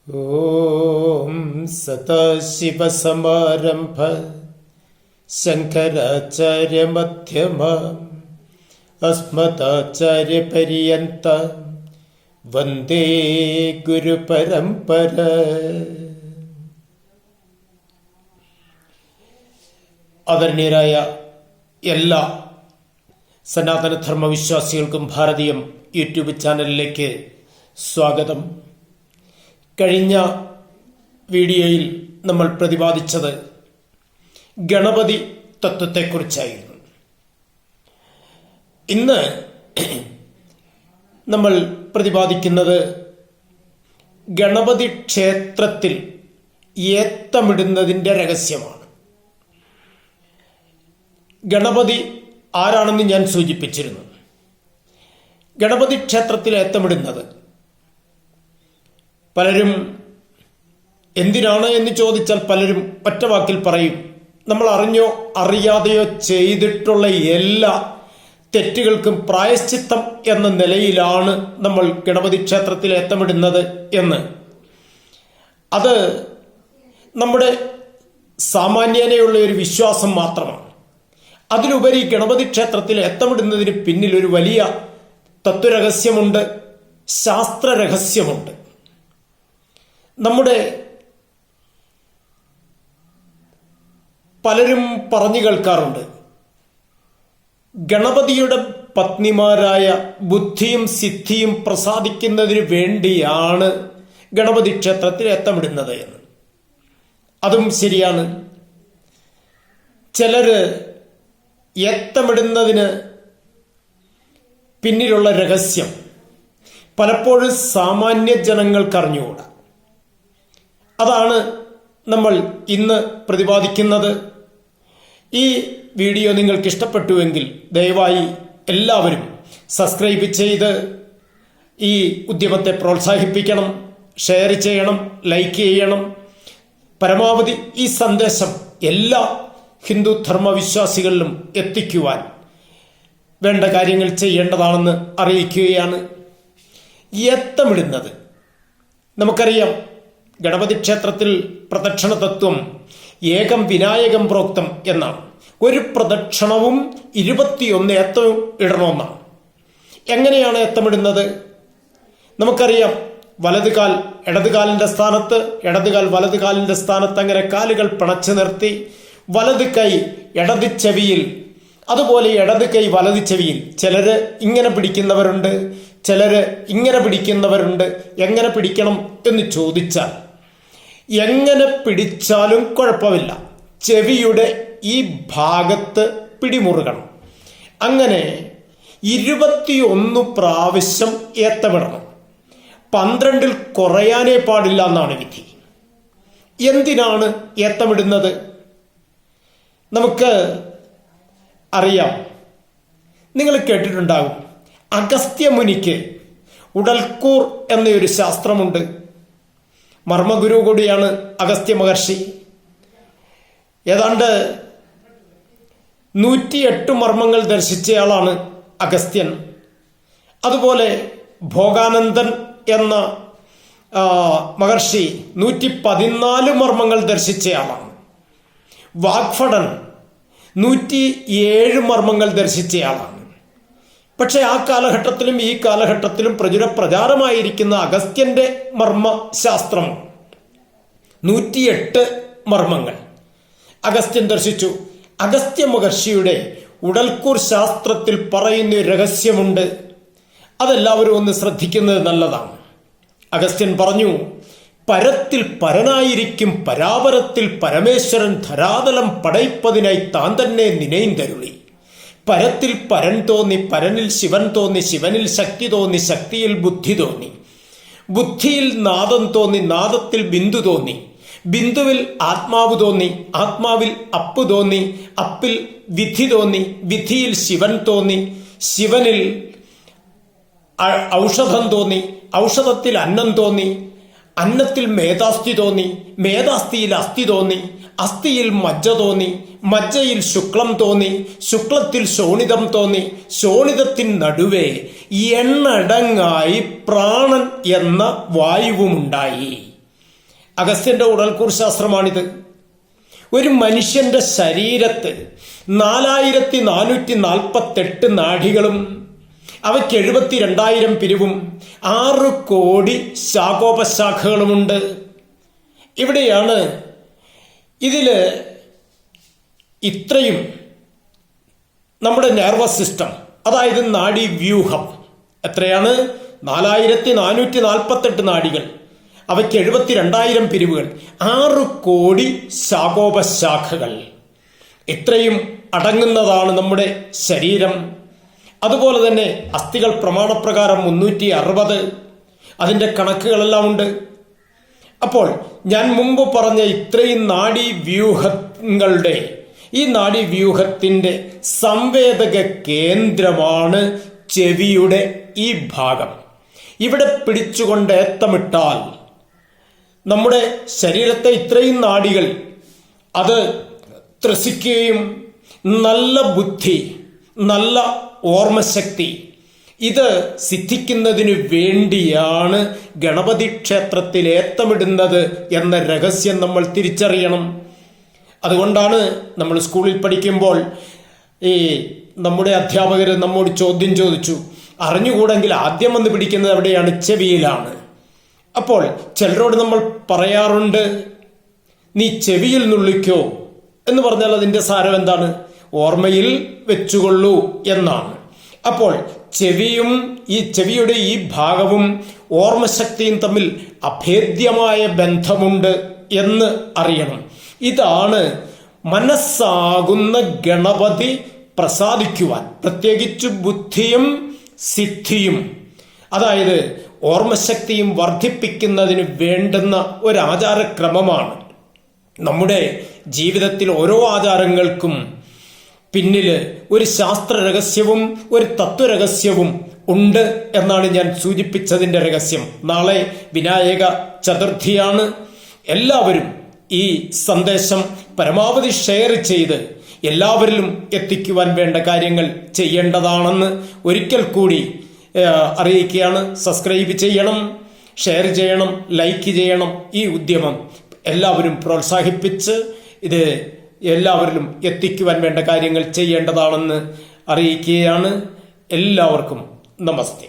ഓം സദാശിവസമാരംഭ ശങ്കരാചാര്യമധ്യമാം അസ്മദാചാര്യപര്യന്ത വന്ദേ ഗുരുപരമ്പര. ആദരണീയരായ എല്ലാ സനാതനധർമ്മ വിശ്വാസികൾക്കും ഭാരതീയം യൂട്യൂബ് ചാനലിലേക്ക് സ്വാഗതം. കഴിഞ്ഞ വീഡിയോയിൽ നമ്മൾ പ്രതിപാദിച്ചത് ഗണപതി തത്വത്തെക്കുറിച്ചായിരുന്നു. ഇന്ന് നമ്മൾ പ്രതിപാദിക്കുന്നത് ഗണപതി ക്ഷേത്രത്തിൽ ഏത്തമിടുന്നതിൻ്റെ രഹസ്യമാണ്. ഗണപതി ആരാണെന്ന് ഞാൻ സൂചിപ്പിച്ചിരുന്നു. ഗണപതി ക്ഷേത്രത്തിൽ ഏത്തമിടുന്നത് പലരും എന്തിനാണ് എന്ന് ചോദിച്ചാൽ പലരും ഒറ്റ വാക്കിൽ പറയും, നമ്മൾ അറിഞ്ഞോ അറിയാതെയോ ചെയ്തിട്ടുള്ള എല്ലാ തെറ്റുകൾക്കും പ്രായശ്ചിത്തം എന്ന നിലയിലാണ് നമ്മൾ ഗണപതി ക്ഷേത്രത്തിൽ ഏത്തമിടുന്നത് എന്ന്. അത് നമ്മുടെ സാമാന്യനെയുള്ള ഒരു വിശ്വാസം മാത്രമാണ്. അതിലുപരി ഗണപതി ക്ഷേത്രത്തിൽ ഏത്തമിടുന്നതിന് പിന്നിൽ ഒരു വലിയ തത്വരഹസ്യമുണ്ട്, ശാസ്ത്രരഹസ്യമുണ്ട്. നമ്മുടെ പലരും പറഞ്ഞു കേൾക്കാറുണ്ട്, ഗണപതിയുടെ പത്നിമാരായ ബുദ്ധിയും സിദ്ധിയും പ്രസാദിക്കുന്നതിന് വേണ്ടിയാണ് ഗണപതി ക്ഷേത്രത്തിൽ ഏത്തമിടുന്നത് എന്ന്. അതും ശരിയാണ്. ചിലര് ഏത്തമിടുന്നതിന് പിന്നിലുള്ള രഹസ്യം പലപ്പോഴും സാമാന്യ ജനങ്ങൾക്ക് അറിഞ്ഞുകൂടാ. അതാണ് നമ്മൾ ഇന്ന് പ്രതിപാദിക്കുന്നത്. ഈ വീഡിയോ നിങ്ങൾക്ക് ഇഷ്ടപ്പെട്ടുവെങ്കിൽ ദയവായി എല്ലാവരും സബ്സ്ക്രൈബ് ചെയ്ത് ഈ ഉദ്യമത്തെ പ്രോത്സാഹിപ്പിക്കണം, ഷെയർ ചെയ്യണം, ലൈക്ക് ചെയ്യണം. പരമാവധി ഈ സന്ദേശം എല്ലാ ഹിന്ദു ധർമ്മവിശ്വാസികളിലും എത്തിക്കുവാൻ വേണ്ട കാര്യങ്ങൾ ചെയ്യേണ്ടതാണെന്ന് അറിയിക്കുകയാണ്. ഏത്തമിടുന്നത് നമുക്കറിയാം. ഗണപതി ക്ഷേത്രത്തിൽ പ്രദക്ഷിണ തത്വം ഏകം വിനായകം പ്രോക്തം എന്നാണ്. ഒരു പ്രദക്ഷിണവും 21 ഏത്തവും ഇടണമെന്നാണ്. എങ്ങനെയാണ് ഏത്തമിടുന്നത്? നമുക്കറിയാം, വലതുകാൽ ഇടതുകാലിന്റെ സ്ഥാനത്ത്, ഇടതുകാൽ വലതുകാലിന്റെ സ്ഥാനത്ത്, അങ്ങനെ കാലുകൾ പിണച്ചു നിർത്തി വലത് കൈ ഇടത് ചെവിയിൽ, അതുപോലെ ഇടത് കൈ വലത് ചെവിയിൽ. ചിലര് ഇങ്ങനെ പിടിക്കുന്നവരുണ്ട്, ചിലര് ഇങ്ങനെ പിടിക്കുന്നവരുണ്ട്. എങ്ങനെ പിടിക്കണം എന്ന് ചോദിച്ചാൽ എങ്ങനെ പിടിച്ചാലും കുഴപ്പമില്ല, ചെവിയുടെ ഈ ഭാഗത്ത് പിടിമുറുകണം. അങ്ങനെ 21 പ്രാവശ്യം ഏത്തമിടണം. 12 കുറയാനേ പാടില്ല എന്നാണ് വിധി. എന്തിനാണ് ഏത്തമിടുന്നത്? നമുക്ക് അറിയാം, നിങ്ങൾ കേട്ടിട്ടുണ്ടാകും, അഗസ്ത്യമുനിക്ക് ഉടൽക്കൂർ എന്നൊരു ശാസ്ത്രമുണ്ട്. മർമ്മഗുരു കൂടിയാണ് അഗസ്ത്യ മഹർഷി. ഏതാണ്ട് 108 മർമ്മങ്ങൾ ദർശിച്ചയാളാണ് അഗസ്ത്യൻ. അതുപോലെ ഭോഗാനന്ദൻ എന്ന മഹർഷി 114 മർമ്മങ്ങൾ ദർശിച്ചയാളാണ്. വാഗ്ഭടൻ 107 മർമ്മങ്ങൾ ദർശിച്ചയാളാണ്. പക്ഷെ ആ കാലഘട്ടത്തിലും ഈ കാലഘട്ടത്തിലും പ്രചാരമായിരിക്കുന്ന അഗസ്ത്യന്റെ മർമ്മശാസ്ത്രം 108 മർമ്മങ്ങൾ അഗസ്ത്യൻ ദർശിച്ചു. അഗസ്ത്യ മഹർഷിയുടെ ഉടൽക്കൂർ ശാസ്ത്രത്തിൽ പറയുന്ന രഹസ്യമുണ്ട്. അതെല്ലാവരും ഒന്ന് ശ്രദ്ധിക്കുന്നത് നല്ലതാണ്. അഗസ്ത്യൻ പറഞ്ഞു, പരത്തിൽ പരനായിരിക്കും പരാപരത്തിൽ പരമേശ്വരൻ ധരാതലം പടയ്പ്പതിനായി താൻ തന്നെ നിനൈന്തരുളി. പരത്തിൽ പരൻ തോന്നി, പരനിൽ ശിവൻ തോന്നി, ശിവനിൽ ശക്തി തോന്നി, ശക്തിയിൽ ബുദ്ധി തോന്നി, ബുദ്ധിയിൽ നാദം തോന്നി, നാദത്തിൽ ബിന്ദു തോന്നി, ബിന്ദുവിൽ ആത്മാവ് തോന്നി, ആത്മാവിൽ അപ്പ് തോന്നി, അപ്പിൽ വിധി തോന്നി, വിധിയിൽ ശിവൻ തോന്നി, ശിവനിൽ ഔഷധം തോന്നി, ഔഷധത്തിൽ അന്നം തോന്നി, അന്നത്തിൽ മേധാസ്തി തോന്നി, മേധാസ്തിയിൽ അസ്ഥി തോന്നി, അസ്ഥിയിൽ മജ്ജ തോന്നി, മജ്ജയിൽ ശുക്ലം തോന്നി, ശുക്ലത്തിൽ ശോണിതം തോന്നി, ശോണിതത്തിന് നടുവേ എണ്ണടങ്ങായി പ്രാണൻ എന്ന വായുവുമുണ്ടായി. അഗസ്ത്യന്റെ ഉടൽക്കൂർ ശാസ്ത്രമാണിത്. ഒരു മനുഷ്യന്റെ ശരീരത്ത് 4448 നാഡികളും അവയ്ക്ക് 72,000 പിരിവും 6 കോടി ശാഖോപശാഖകളുമുണ്ട്. ഇവിടെയാണ് ഇതില് ഇത്രയും നമ്മുടെ നെർവസ് സിസ്റ്റം, അതായത് നാഡീവ്യൂഹം എത്രയാണ്? 4448 നാഡികൾ, അവയ്ക്ക് 72,000 പിരിവുകൾ, 6 കോടി ശാഖോപശാഖകൾ, ഇത്രയും അടങ്ങുന്നതാണ് നമ്മുടെ ശരീരം. അതുപോലെ തന്നെ അസ്ഥികൾ പ്രമാണപ്രകാരം 360, അതിൻ്റെ കണക്കുകളെല്ലാം ഉണ്ട്. അപ്പോൾ ഞാൻ മുമ്പ് പറഞ്ഞ ഇത്രയും നാഡീവ്യൂഹങ്ങളുടെ ഈ നാഡീവ്യൂഹത്തിൻ്റെ സംവേദക കേന്ദ്രമാണ് ചെവിയുടെ ഈ ഭാഗം. ഇവിടെ പിടിച്ചുകൊണ്ട് ഏത്തമിട്ടാൽ നമ്മുടെ ശരീരത്തെ ഇത്രയും നാഡികൾ അത് ത്രസിക്കുകയും നല്ല ബുദ്ധി, നല്ല ഓർമ്മശക്തി ഇത് സിദ്ധിക്കുന്നതിന് വേണ്ടിയാണ് ഗണപതി ക്ഷേത്രത്തിൽ ഏത്തമിടുന്നത് എന്ന രഹസ്യം നമ്മൾ തിരിച്ചറിയണം. അതുകൊണ്ടാണ് നമ്മൾ സ്കൂളിൽ പഠിക്കുമ്പോൾ നമ്മുടെ അധ്യാപകർ നമ്മോട് ചോദ്യം ചോദിച്ചു, അറിഞ്ഞുകൂടെങ്കിൽ ആദ്യം വന്ന് പിടിക്കുന്നത് എവിടെയാണ്? ചെവിയിലാണ്. അപ്പോൾ ചിലരോട് നമ്മൾ പറയാറുണ്ട്, നീ ചെവിയിൽ നുള്ളിക്കോ എന്ന് പറഞ്ഞാൽ അതിൻ്റെ സാരം എന്താണ്? ഓർമ്മയിൽ വെച്ചുകൊള്ളൂ എന്നാണ്. അപ്പോൾ ചെവിയും ഈ ചെവിയുടെ ഈ ഭാഗവും ഓർമ്മശക്തിയും തമ്മിൽ അഭേദ്യമായ ബന്ധമുണ്ട് എന്ന് അറിയണം. ഇതാണ് മനസ്സാകുന്ന ഗണപതി പ്രസാദിക്കുവാൻ, പ്രത്യേകിച്ച് ബുദ്ധിയും സിദ്ധിയും, അതായത് ഓർമ്മശക്തിയും വർദ്ധിപ്പിക്കുന്നതിന് വേണ്ടുന്ന ഒരു ആചാരക്രമമാണ്. നമ്മുടെ ജീവിതത്തിൽ ഓരോ ആചാരങ്ങൾക്കും പിന്നിൽ ഒരു ശാസ്ത്ര രഹസ്യവും ഒരു തത്വരഹസ്യവും ഉണ്ട് എന്നാണ് ഞാൻ സൂചിപ്പിച്ചതിൻ്റെ രഹസ്യം. നാളെ വിനായക ചതുർത്ഥിയാണ്. എല്ലാവരും ഈ സന്ദേശം പരമാവധി ഷെയർ ചെയ്ത് എല്ലാവരിലും എത്തിക്കുവാൻ വേണ്ട കാര്യങ്ങൾ ചെയ്യേണ്ടതാണെന്ന് ഒരിക്കൽ കൂടി അറിയിക്കുകയാണ്. സബ്സ്ക്രൈബ് ചെയ്യണം, ഷെയർ ചെയ്യണം, ലൈക്ക് ചെയ്യണം. ഈ ഉദ്യമം എല്ലാവരും പ്രോത്സാഹിപ്പിച്ച് ഇത് എല്ലാവരിലും എത്തിക്കുവാൻ വേണ്ട കാര്യങ്ങൾ ചെയ്യേണ്ടതാണെന്ന് അറിയിക്കുകയാണ്. എല്ലാവർക്കും നമസ്തേ.